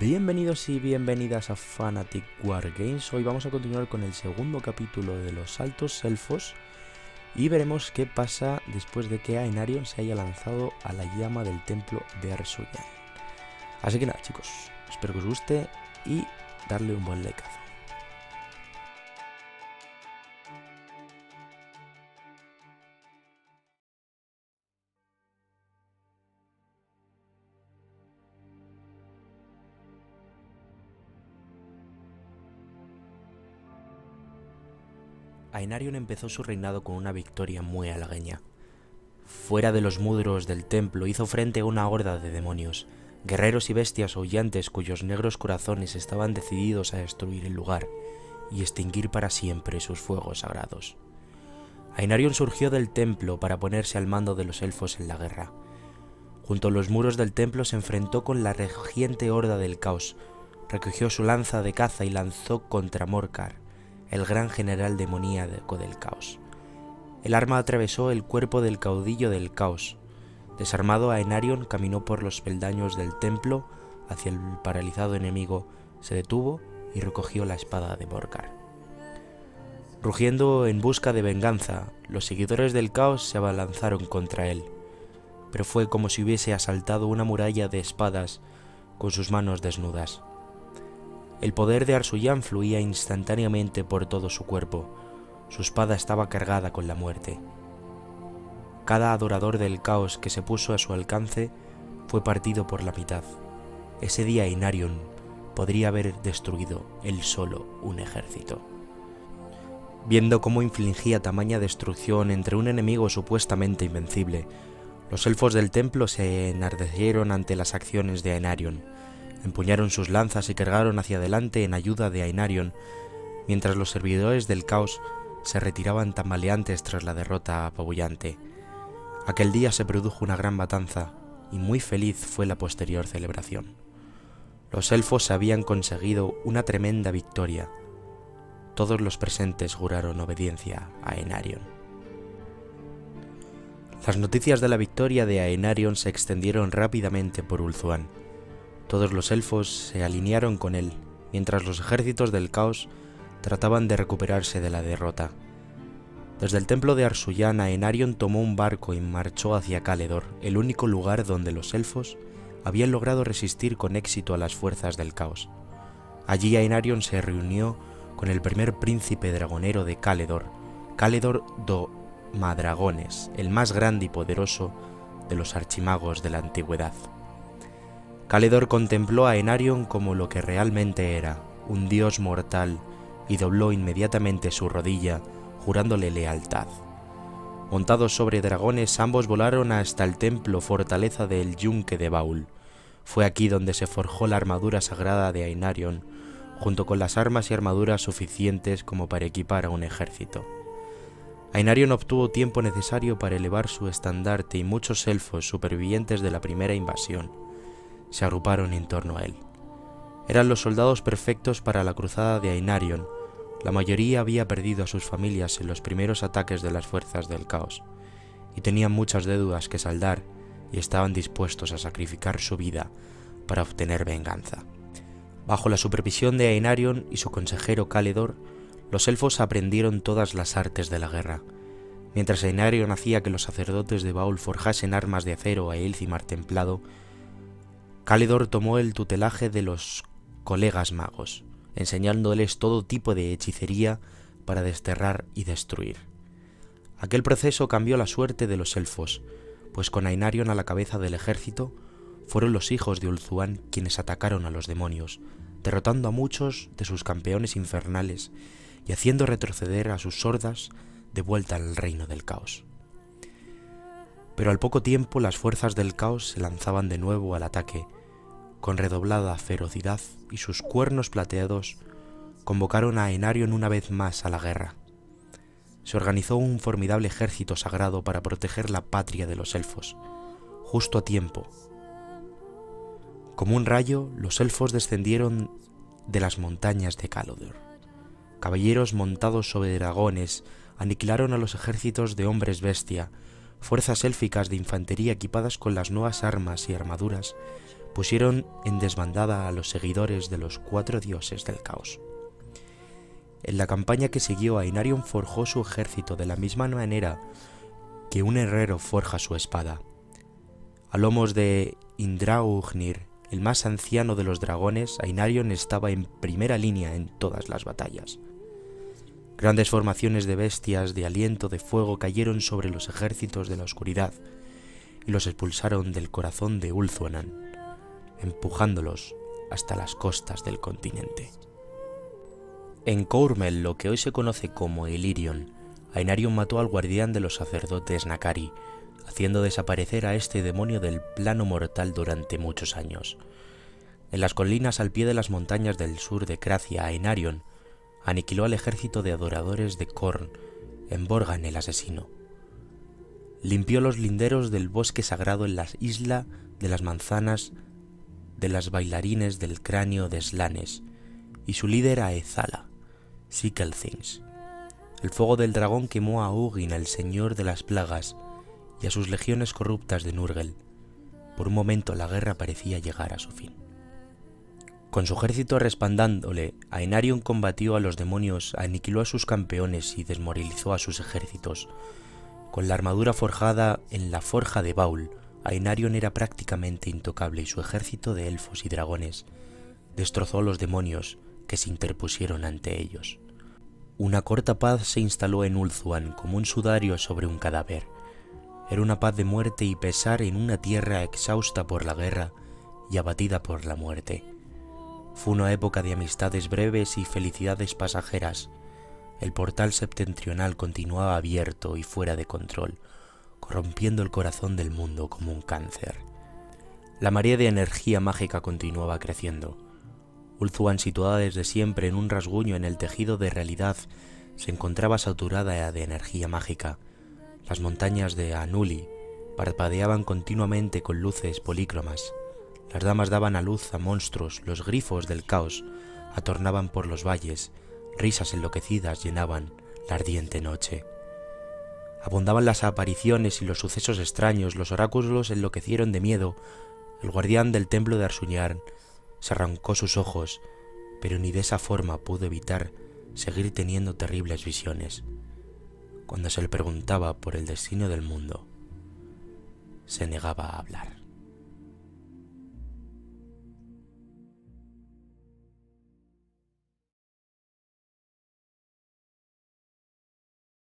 Bienvenidos y bienvenidas a Fanatic Wargames. Hoy vamos a continuar con el segundo capítulo de los altos elfos y veremos qué pasa después de que Aenarion se haya lanzado a la llama del templo de Arsuyan. Así que nada, chicos, espero que os guste y darle un buen likeazo. Aenarion empezó su reinado con una victoria muy halagüeña. Fuera de los muros del templo hizo frente a una horda de demonios, guerreros y bestias aullantes cuyos negros corazones estaban decididos a destruir el lugar y extinguir para siempre sus fuegos sagrados. Aenarion surgió del templo para ponerse al mando de los elfos en la guerra. Junto a los muros del templo se enfrentó con la regiente horda del caos, recogió su lanza de caza y lanzó contra Morcar, el gran general demoníaco del caos. El arma atravesó el cuerpo del caudillo del caos. Desarmado, Aenarion caminó por los peldaños del templo hacia el paralizado enemigo, se detuvo y recogió la espada de Morcar. Rugiendo en busca de venganza, los seguidores del caos se abalanzaron contra él, pero fue como si hubiese asaltado una muralla de espadas con sus manos desnudas. El poder de Arsuyan fluía instantáneamente por todo su cuerpo. Su espada estaba cargada con la muerte. Cada adorador del caos que se puso a su alcance fue partido por la mitad. Ese día Aenarion podría haber destruido él solo un ejército. Viendo cómo infligía tamaña destrucción entre un enemigo supuestamente invencible, los elfos del templo se enardecieron ante las acciones de Aenarion. Empuñaron sus lanzas y cargaron hacia adelante en ayuda de Aenarion, mientras los servidores del caos se retiraban tambaleantes tras la derrota apabullante. Aquel día se produjo una gran matanza, y muy feliz fue la posterior celebración. Los elfos habían conseguido una tremenda victoria. Todos los presentes juraron obediencia a Aenarion. Las noticias de la victoria de Aenarion se extendieron rápidamente por Ulthuan. Todos los elfos se alinearon con él, mientras los ejércitos del caos trataban de recuperarse de la derrota. Desde el templo de Arsuyan, Aenarion tomó un barco y marchó hacia Caledor, el único lugar donde los elfos habían logrado resistir con éxito a las fuerzas del caos. Allí Aenarion se reunió con el primer príncipe dragonero de Caledor, Caledor do Madragones, el más grande y poderoso de los archimagos de la antigüedad. Caledor contempló a Aenarion como lo que realmente era, un dios mortal, y dobló inmediatamente su rodilla, jurándole lealtad. Montados sobre dragones, ambos volaron hasta el templo fortaleza del Yunque de Baul. Fue aquí donde se forjó la armadura sagrada de Aenarion, junto con las armas y armaduras suficientes como para equipar a un ejército. Aenarion obtuvo tiempo necesario para elevar su estandarte y muchos elfos supervivientes de la primera invasión se agruparon en torno a él. Eran los soldados perfectos para la cruzada de Aenarion. La mayoría había perdido a sus familias en los primeros ataques de las fuerzas del caos, y tenían muchas deudas que saldar y estaban dispuestos a sacrificar su vida para obtener venganza. Bajo la supervisión de Aenarion y su consejero Caledor, los elfos aprendieron todas las artes de la guerra. Mientras Aenarion hacía que los sacerdotes de Baul forjasen armas de acero a Ilcimar templado, Caledor tomó el tutelaje de los colegas magos, enseñándoles todo tipo de hechicería para desterrar y destruir. Aquel proceso cambió la suerte de los elfos, pues con Aenarion a la cabeza del ejército, fueron los hijos de Ulthuan quienes atacaron a los demonios, derrotando a muchos de sus campeones infernales y haciendo retroceder a sus hordas de vuelta al reino del caos. Pero al poco tiempo las fuerzas del caos se lanzaban de nuevo al ataque, con redoblada ferocidad, y sus cuernos plateados convocaron a Aenarion una vez más a la guerra. Se organizó un formidable ejército sagrado para proteger la patria de los elfos, justo a tiempo. Como un rayo, los elfos descendieron de las montañas de Caledor. Caballeros montados sobre dragones aniquilaron a los ejércitos de hombres bestia, fuerzas élficas de infantería equipadas con las nuevas armas y armaduras pusieron en desbandada a los seguidores de los 4 dioses del caos. En la campaña que siguió, Ainarion forjó su ejército de la misma manera que un herrero forja su espada. A lomos de Indraugnir, el más anciano de los dragones, Ainarion estaba en primera línea en todas las batallas. Grandes formaciones de bestias de aliento de fuego cayeron sobre los ejércitos de la oscuridad y los expulsaron del corazón de Ulthuan, empujándolos hasta las costas del continente. En Courmel, lo que hoy se conoce como Illyrion, Ainarion mató al guardián de los sacerdotes Nakari, haciendo desaparecer a este demonio del plano mortal durante muchos años. En las colinas al pie de las montañas del sur de Cracia, Ainarion aniquiló al ejército de adoradores de Khorne en Borgan el asesino. Limpió los linderos del bosque sagrado en la isla de las manzanas de las bailarines del cráneo de Slanes, y su líder a Ezala, Sikelthings. El fuego del dragón quemó a Hugin, el señor de las plagas, y a sus legiones corruptas de Nurgle. Por un momento la guerra parecía llegar a su fin. Con su ejército respaldándole, Ainarion combatió a los demonios, aniquiló a sus campeones y desmoralizó a sus ejércitos. Con la armadura forjada en la forja de Baul, Ainarion era prácticamente intocable y su ejército de elfos y dragones destrozó a los demonios que se interpusieron ante ellos. Una corta paz se instaló en Ulthuan como un sudario sobre un cadáver. Era una paz de muerte y pesar en una tierra exhausta por la guerra y abatida por la muerte. Fue una época de amistades breves y felicidades pasajeras. El portal septentrional continuaba abierto y fuera de control, corrompiendo el corazón del mundo como un cáncer. La marea de energía mágica continuaba creciendo. Ulthuan, situada desde siempre en un rasguño en el tejido de realidad, se encontraba saturada de energía mágica. Las montañas de Anuli parpadeaban continuamente con luces polícromas. Las damas daban a luz a monstruos, los grifos del caos atornaban por los valles, risas enloquecidas llenaban la ardiente noche. Abundaban las apariciones y los sucesos extraños, los oráculos enloquecieron de miedo. El guardián del templo de Arsuñar se arrancó sus ojos, pero ni de esa forma pudo evitar seguir teniendo terribles visiones. Cuando se le preguntaba por el destino del mundo, se negaba a hablar.